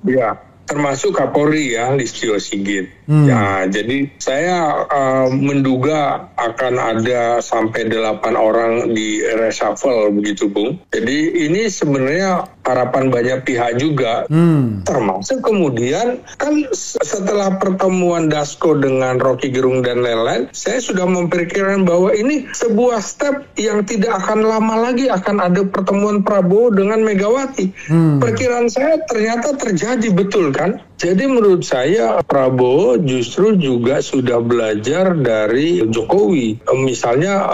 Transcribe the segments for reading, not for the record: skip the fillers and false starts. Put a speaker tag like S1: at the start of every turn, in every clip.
S1: Ya, termasuk Kapolri ya, Listio Sigit. Ya, jadi saya menduga akan ada sampai 8 orang di reshuffle begitu, Bung. Jadi ini sebenarnya harapan banyak pihak juga. Termasuk kemudian kan setelah pertemuan Dasko dengan Rocky Gerung dan lain-lain, saya sudah memperkirakan bahwa ini sebuah step yang tidak akan lama lagi akan ada pertemuan Prabowo dengan Megawati. Perkiraan saya ternyata terjadi, betul kan? Jadi menurut saya Prabowo justru juga sudah belajar dari Jokowi. Misalnya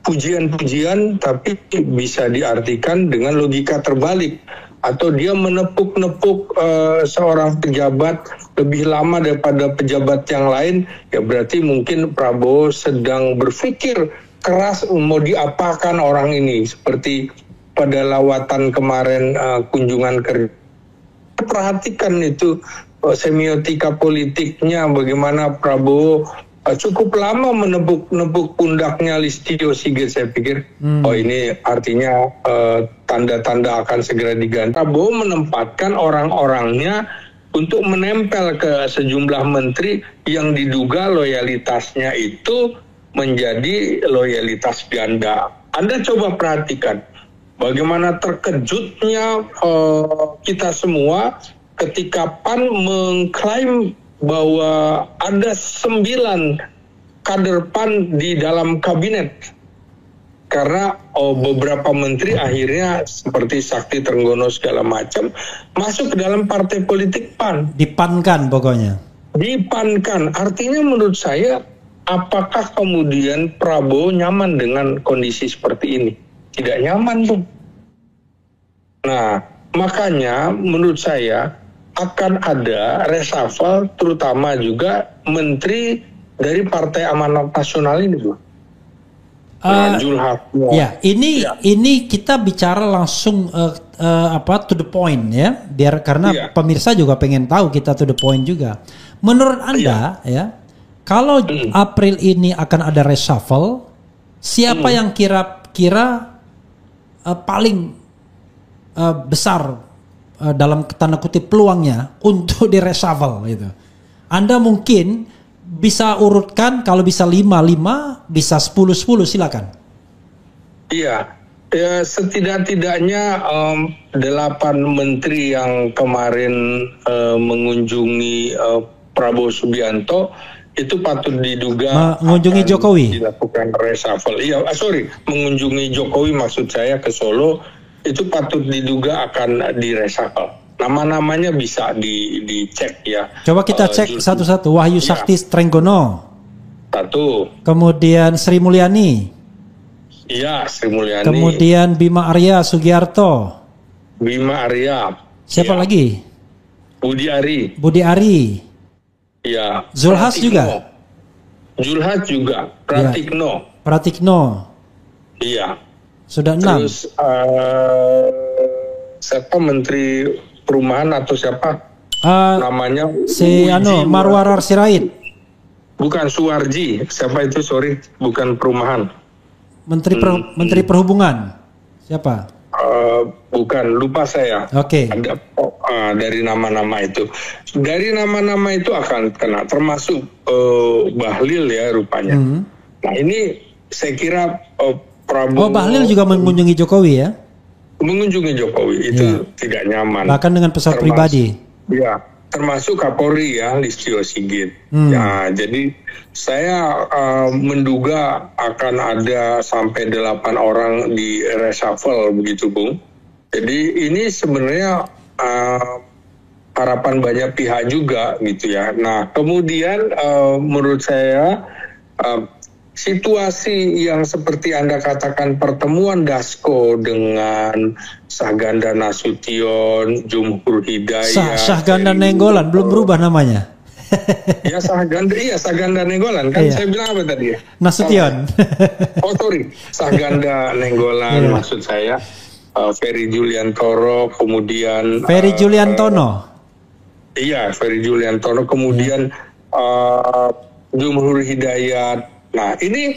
S1: pujian-pujian tapi bisa diartikan dengan logika terbalik. Atau dia menepuk-nepuk seorang pejabat lebih lama daripada pejabat yang lain, ya berarti mungkin Prabowo sedang berpikir keras mau diapakan orang ini. Seperti pada lawatan kemarin kunjungan kerja. Perhatikan itu semiotika politiknya, bagaimana Prabowo cukup lama menepuk pundaknya Listio Sigit. Saya pikir oh ini artinya tanda-tanda akan segera diganti. Prabowo menempatkan orang-orangnya untuk menempel ke sejumlah menteri yang diduga loyalitasnya itu menjadi loyalitas ganda. Anda coba perhatikan bagaimana terkejutnya kita semua ketika PAN mengklaim bahwa ada 9 kader PAN di dalam kabinet. Karena beberapa menteri akhirnya seperti Sakti Trenggono segala macam masuk ke dalam partai politik PAN.
S2: Dipankan pokoknya.
S1: Dipankan. Artinya menurut saya, apakah kemudian Prabowo nyaman dengan kondisi seperti ini? Tidak nyaman, Bung. Nah, makanya menurut saya akan ada reshuffle terutama juga menteri dari Partai Amanat Nasional ini, Bu.
S2: Ya, ini kita bicara langsung to the point ya, biar karena pemirsa juga pengen tahu kita to the point juga. Menurut Anda ya, kalau April ini akan ada reshuffle, siapa yang kira-kira paling besar dalam tanda kutip peluangnya untuk di reshuffle gitu? Anda mungkin bisa urutkan, kalau bisa 5-5, bisa 10-10, silakan.
S1: Iya, ya, setidak-tidaknya 8 menteri yang kemarin mengunjungi Prabowo Subianto itu patut diduga
S2: mengunjungi Jokowi,
S1: dilakukan reshuffle. Iya, mengunjungi Jokowi maksud saya ke Solo, itu patut diduga akan di-reshuffle. Nama-namanya bisa dicek ya.
S2: Coba kita cek satu-satu. Wahyu Sakti Trenggono.
S1: Satu.
S2: Kemudian Sri Mulyani.
S1: Iya, Sri Mulyani.
S2: Kemudian Bima Arya Sugiarto.
S1: Bima Arya.
S2: Siapa lagi?
S1: Budi Ari.
S2: Budi Ari.
S1: Iya.
S2: Zulhas juga.
S1: Zulhas juga. Pratikno.
S2: Pratikno.
S1: Iya.
S2: Sudah 6.
S1: Terus siapa menteri perumahan atau siapa namanya?
S2: Si Marwarar Sirait.
S1: Bukan Suwarji. Siapa itu? Sorry, bukan perumahan.
S2: Menteri Perhubungan. Siapa?
S1: Bukan, lupa saya.
S2: Oke.
S1: Ada dari nama-nama itu. Dari nama-nama itu akan kena, termasuk Bahlil ya rupanya. Nah ini saya kira Prabowo.
S2: Bahlil juga mengunjungi Jokowi ya?
S1: Mengunjungi Jokowi itu tidak nyaman.
S2: Bahkan dengan pesawat pribadi.
S1: Ya, termasuk Kapolri ya, Listio Sigit. Ya, jadi saya menduga akan ada sampai 8 orang di reshuffle begitu, Bung. Jadi ini sebenarnya harapan banyak pihak juga gitu ya. Nah, kemudian menurut saya situasi yang seperti Anda katakan, pertemuan Dasko dengan Sahganda Nasution, Jumhur Hidayat.
S2: Sahganda Nenggolan belum berubah namanya.
S1: Ya Sahganda Nenggolan kan saya bilang apa tadi?
S2: Nasution.
S1: Sorry, Sahganda Nenggolan maksud saya. Ferry Juliantoro, kemudian
S2: Ferry Juliantono.
S1: Iya, Ferry Juliantono, kemudian Jumhur Hidayat. Nah ini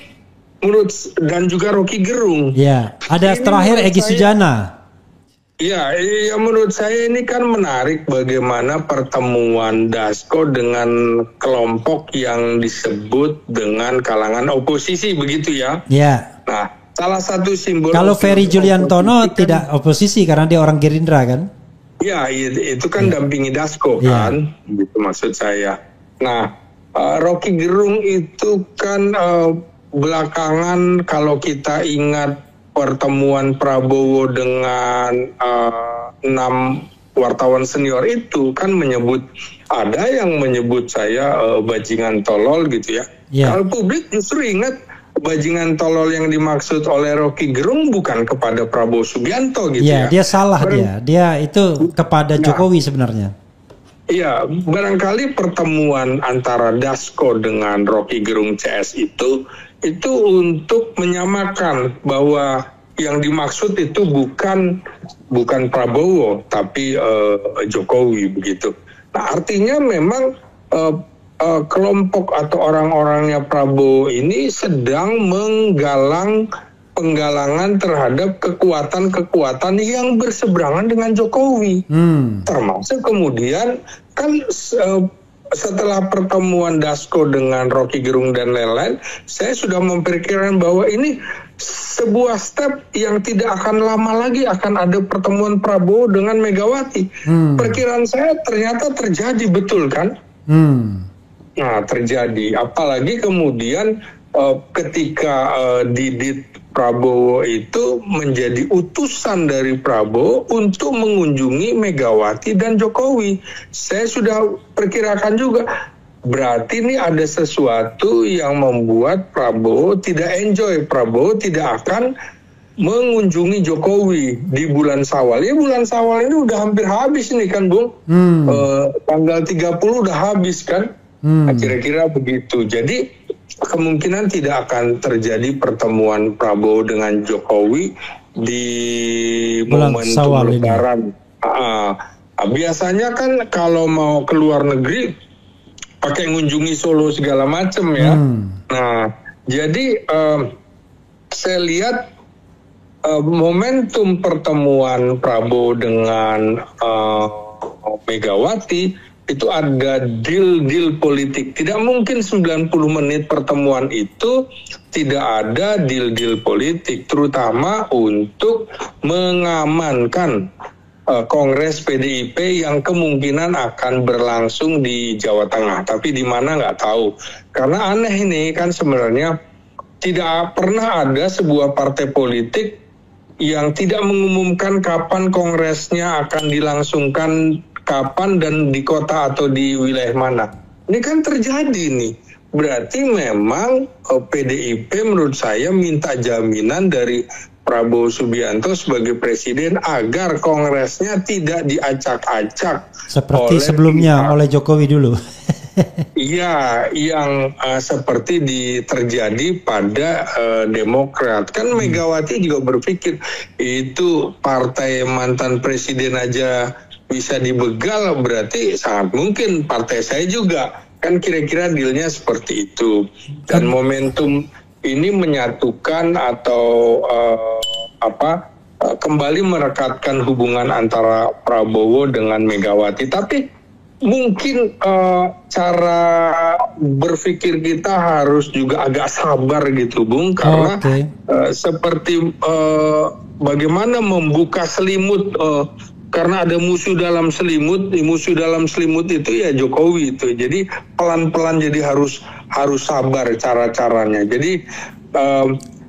S1: menurut dan juga Rocky Gerung.
S2: Ya, ada terakhir Egy Sujana.
S1: Ya, menurut saya ini kan menarik bagaimana pertemuan Dasko dengan kelompok yang disebut dengan kalangan oposisi, begitu ya?
S2: Ya.
S1: Nah, salah satu simbol.
S2: Kalau Ferry Juliantono tidak oposisi karena dia orang Gerindra kan?
S1: Ya, itu kan dampingi Dasko kan, gitu maksud saya. Nah, Rocky Gerung itu kan belakangan kalau kita ingat pertemuan Prabowo dengan 6 wartawan senior itu kan ada yang menyebut saya bajingan tolol gitu ya. Kalau publik justru ingat bajingan tolol yang dimaksud oleh Rocky Gerung bukan kepada Prabowo Subianto gitu ya.
S2: Dia salah dia itu kepada Jokowi sebenarnya.
S1: Iya, barangkali pertemuan antara Dasko dengan Rocky Gerung CS itu untuk menyamakan bahwa yang dimaksud itu bukan Prabowo tapi Jokowi begitu. Nah, artinya memang kelompok atau orang-orangnya Prabowo ini sedang menggalang penggalangan terhadap kekuatan-kekuatan yang berseberangan dengan Jokowi. Termasuk kemudian kan setelah pertemuan Dasko dengan Rocky Gerung dan lain-lain, saya sudah memperkirakan bahwa ini sebuah step yang tidak akan lama lagi akan ada pertemuan Prabowo dengan Megawati. Perkiraan saya ternyata terjadi, betul kan? Nah, terjadi. Apalagi kemudian ketika Didit Prabowo itu menjadi utusan dari Prabowo untuk mengunjungi Megawati dan Jokowi. Saya sudah perkirakan juga, berarti ini ada sesuatu yang membuat Prabowo tidak enjoy. Prabowo tidak akan mengunjungi Jokowi di bulan Syawal. Ya, bulan Syawal ini udah hampir habis nih kan, Bung. Tanggal 30 udah habis kan. Nah, kira-kira begitu. Jadi kemungkinan tidak akan terjadi pertemuan Prabowo dengan Jokowi di momentum Lebaran. Biasanya kan kalau mau ke luar negeri pakai ngunjungi Solo segala macam ya. Nah, jadi saya lihat momentum pertemuan Prabowo dengan Megawati itu ada deal politik. Tidak mungkin 90 menit pertemuan itu tidak ada deal politik, terutama untuk mengamankan Kongres PDIP yang kemungkinan akan berlangsung di Jawa Tengah. Tapi di mana nggak tahu. Karena aneh ini kan sebenarnya tidak pernah ada sebuah partai politik yang tidak mengumumkan kapan kongresnya akan dilangsungkan, kapan dan di kota atau di wilayah mana. Ini kan terjadi nih. Berarti memang PDIP menurut saya minta jaminan dari Prabowo Subianto sebagai presiden agar kongresnya tidak diacak-acak.
S2: Seperti sebelumnya oleh Jokowi dulu.
S1: Iya, yang seperti terjadi pada Demokrat. Kan Megawati juga berpikir itu partai mantan presiden aja bisa dibegal, berarti sangat mungkin partai saya juga. Kan kira-kira dealnya seperti itu. Dan momentum ini menyatukan atau kembali merekatkan hubungan antara Prabowo dengan Megawati. Tapi mungkin cara berpikir kita harus juga agak sabar gitu, Bung, karena seperti bagaimana membuka selimut. Karena ada musuh dalam selimut itu ya Jokowi itu. Jadi pelan-pelan jadi harus sabar cara-caranya. Jadi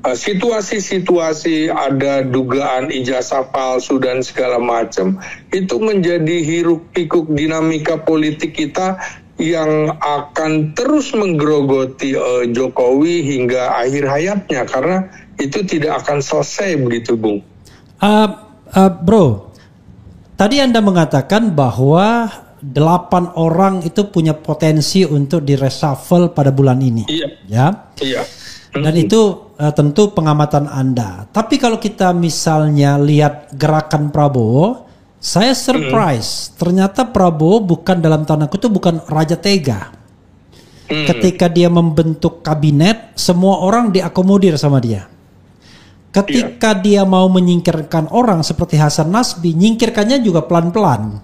S1: situasi-situasi ada dugaan ijazah palsu dan segala macam itu menjadi hiruk-pikuk dinamika politik kita yang akan terus menggerogoti Jokowi hingga akhir hayatnya, karena itu tidak akan selesai begitu, Bung.
S2: Bro, tadi Anda mengatakan bahwa 8 orang itu punya potensi untuk di-reshuffle pada bulan ini.
S1: Iya.
S2: Ya.
S1: Iya.
S2: Dan itu tentu pengamatan Anda. Tapi kalau kita misalnya lihat gerakan Prabowo, saya surprise. Ternyata Prabowo bukan, dalam tanda kutip, bukan raja tega. Ketika dia membentuk kabinet, semua orang diakomodir sama dia. ketika dia mau menyingkirkan orang seperti Hasan Nasbi, nyingkirkannya juga pelan-pelan,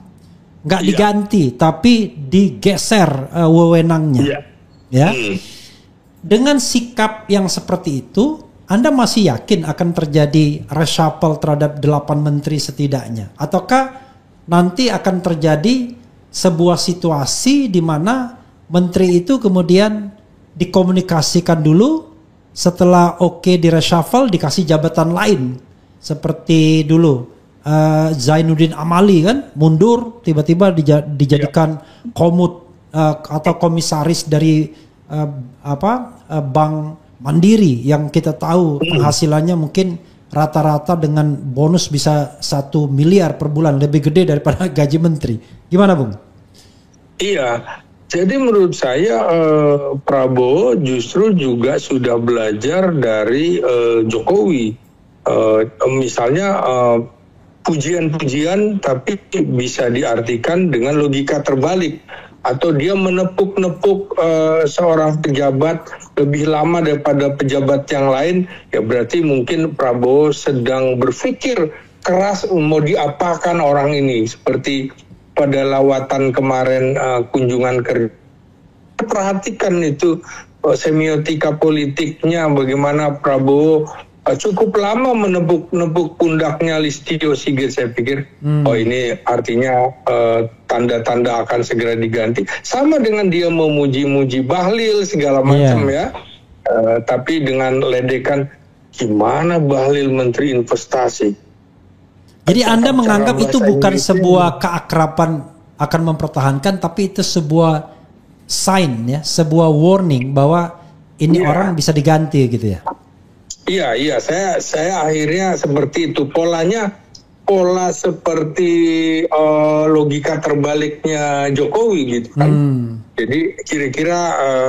S2: nggak diganti, tapi digeser wewenangnya. Ya, dengan sikap yang seperti itu, Anda masih yakin akan terjadi reshuffle terhadap 8 menteri setidaknya, ataukah nanti akan terjadi sebuah situasi di mana menteri itu kemudian dikomunikasikan dulu, setelah di reshuffle dikasih jabatan lain seperti dulu Zainuddin Amali kan mundur, tiba-tiba dijadikan komut atau komisaris dari Bank Mandiri yang kita tahu penghasilannya mungkin rata-rata dengan bonus bisa 1 miliar per bulan, lebih gede daripada gaji menteri. Gimana, Bung?
S1: Iya. Jadi menurut saya Prabowo justru juga sudah belajar dari Jokowi. Misalnya pujian-pujian tapi bisa diartikan dengan logika terbalik. Atau dia menepuk-nepuk seorang pejabat lebih lama daripada pejabat yang lain, ya berarti mungkin Prabowo sedang berpikir keras mau diapakan orang ini. Seperti pada lawatan kemarin kunjungan kerja, perhatikan itu semiotika politiknya, bagaimana Prabowo cukup lama menepuk pundaknya Listio Sigit. Saya pikir ini artinya tanda-tanda akan segera diganti. Sama dengan dia memuji-muji Bahlil segala macam ya, tapi dengan ledekan gimana Bahlil Menteri Investasi.
S2: Jadi Anda menganggap itu bukan sebuah keakraban akan mempertahankan, tapi itu sebuah sign ya, sebuah warning bahwa ini orang bisa diganti gitu ya.
S1: Iya, saya akhirnya seperti itu. Pola seperti logika terbaliknya Jokowi gitu kan. Jadi kira-kira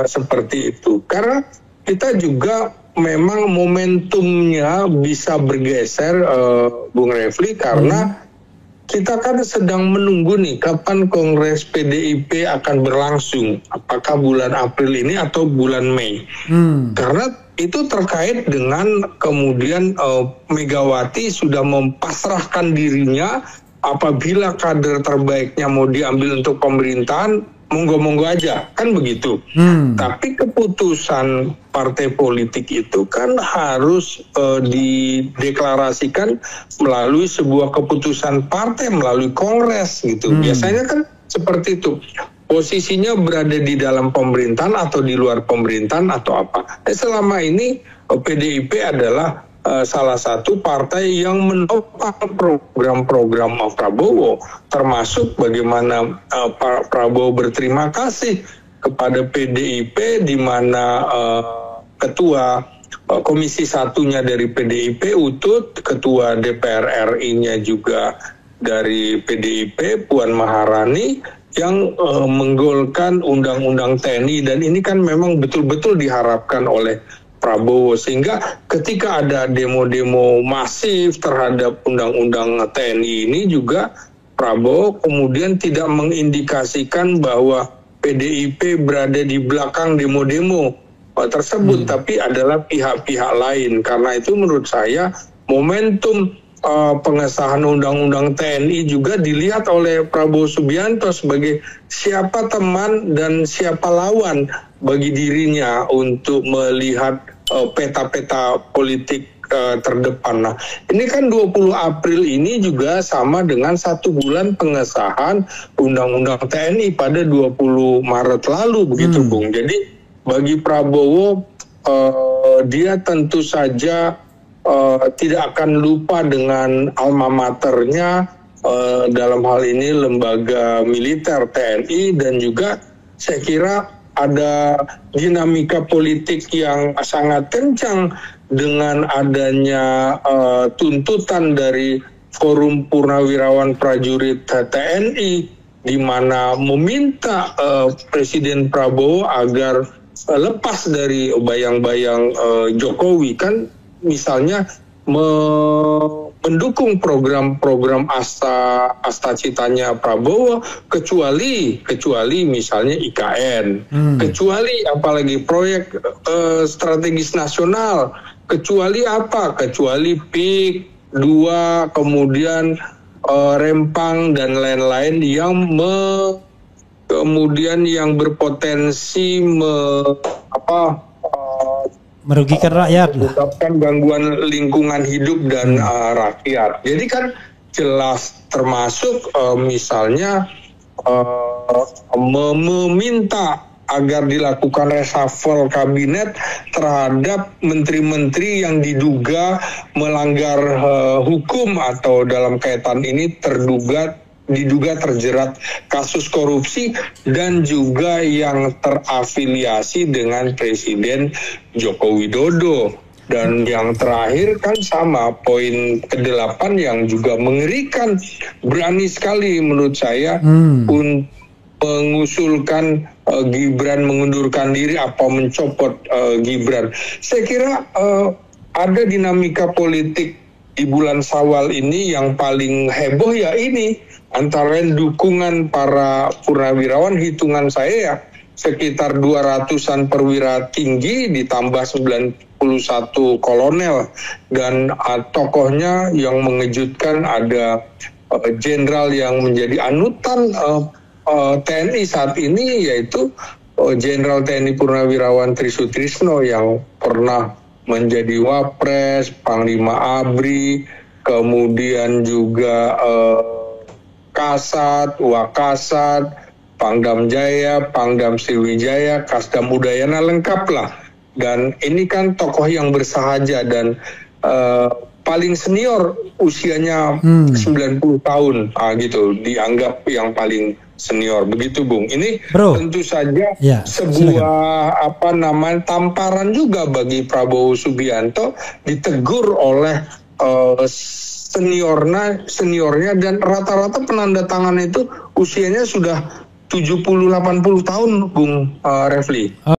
S1: seperti itu. Karena kita juga memang momentumnya bisa bergeser, Bung Refli, karena kita kan sedang menunggu nih kapan Kongres PDIP akan berlangsung. Apakah bulan April ini atau bulan Mei? Karena itu terkait dengan kemudian Megawati sudah mempasrahkan dirinya, apabila kader terbaiknya mau diambil untuk pemerintahan, monggo-monggo aja, kan begitu. Tapi keputusan partai politik itu kan harus dideklarasikan melalui sebuah keputusan partai, melalui kongres gitu. Biasanya kan seperti itu. Posisinya berada di dalam pemerintahan atau di luar pemerintahan atau apa. Selama ini PDIP adalah salah satu partai yang menopang program-program Prabowo, termasuk bagaimana Pak Prabowo berterima kasih kepada PDIP, di mana ketua komisi satunya dari PDIP Utut, ketua DPR RI-nya juga dari PDIP Puan Maharani, yang menggolkan undang-undang TNI, dan ini kan memang betul-betul diharapkan oleh Prabowo, sehingga ketika ada demo-demo masif terhadap undang-undang TNI ini juga Prabowo kemudian tidak mengindikasikan bahwa PDIP berada di belakang demo-demo tersebut, tapi adalah pihak-pihak lain. Karena itu menurut saya momentum pengesahan undang-undang TNI juga dilihat oleh Prabowo Subianto sebagai siapa teman dan siapa lawan bagi dirinya untuk melihat peta-peta politik terdepan. Nah, ini kan 20 April ini juga sama dengan 1 bulan pengesahan undang-undang TNI pada 20 Maret lalu, begitu Bung. Jadi bagi Prabowo, dia tentu saja tidak akan lupa dengan alma maternya, dalam hal ini lembaga militer TNI, dan juga saya kira ada dinamika politik yang sangat kencang dengan adanya tuntutan dari Forum Purnawirawan Prajurit TNI, di mana meminta Presiden Prabowo agar lepas dari bayang-bayang Jokowi, kan misalnya mendukung program-program asta citanya Prabowo, kecuali misalnya IKN, kecuali apalagi proyek strategis nasional, kecuali apa? Kecuali PIK, 2, kemudian Rempang dan lain-lain yang kemudian yang berpotensi
S2: merugikan rakyat,
S1: menyebabkan gangguan lingkungan hidup dan rakyat. Jadi kan jelas termasuk misalnya meminta agar dilakukan reshuffle kabinet terhadap menteri-menteri yang diduga melanggar hukum atau dalam kaitan ini diduga terjerat kasus korupsi dan juga yang terafiliasi dengan Presiden Joko Widodo. Dan yang terakhir kan sama, poin ke-8 yang juga mengerikan, berani sekali menurut saya untuk mengusulkan Gibran mengundurkan diri apa mencopot Gibran. Saya kira ada dinamika politik di bulan Syawal ini yang paling heboh ya ini, antara lain dukungan para purnawirawan, hitungan saya ya sekitar 200-an perwira tinggi ditambah 91 kolonel, dan tokohnya yang mengejutkan ada jenderal yang menjadi anutan TNI saat ini, yaitu Jenderal TNI Purnawirawan Trisutrisno yang pernah menjadi Wapres, Panglima ABRI, kemudian juga Kasat, Wakasat, Pangdam Jaya, Pangdam Sriwijaya, Kasdam Udayana, lengkap lah. Dan ini kan tokoh yang bersahaja dan paling senior, usianya 90 tahun, gitu, dianggap yang paling senior, begitu Bung. Ini tentu saja sebuah tamparan juga bagi Prabowo Subianto, ditegur oleh seniornya dan rata-rata penanda tangan itu usianya sudah 70-80 tahun, Bung Refli.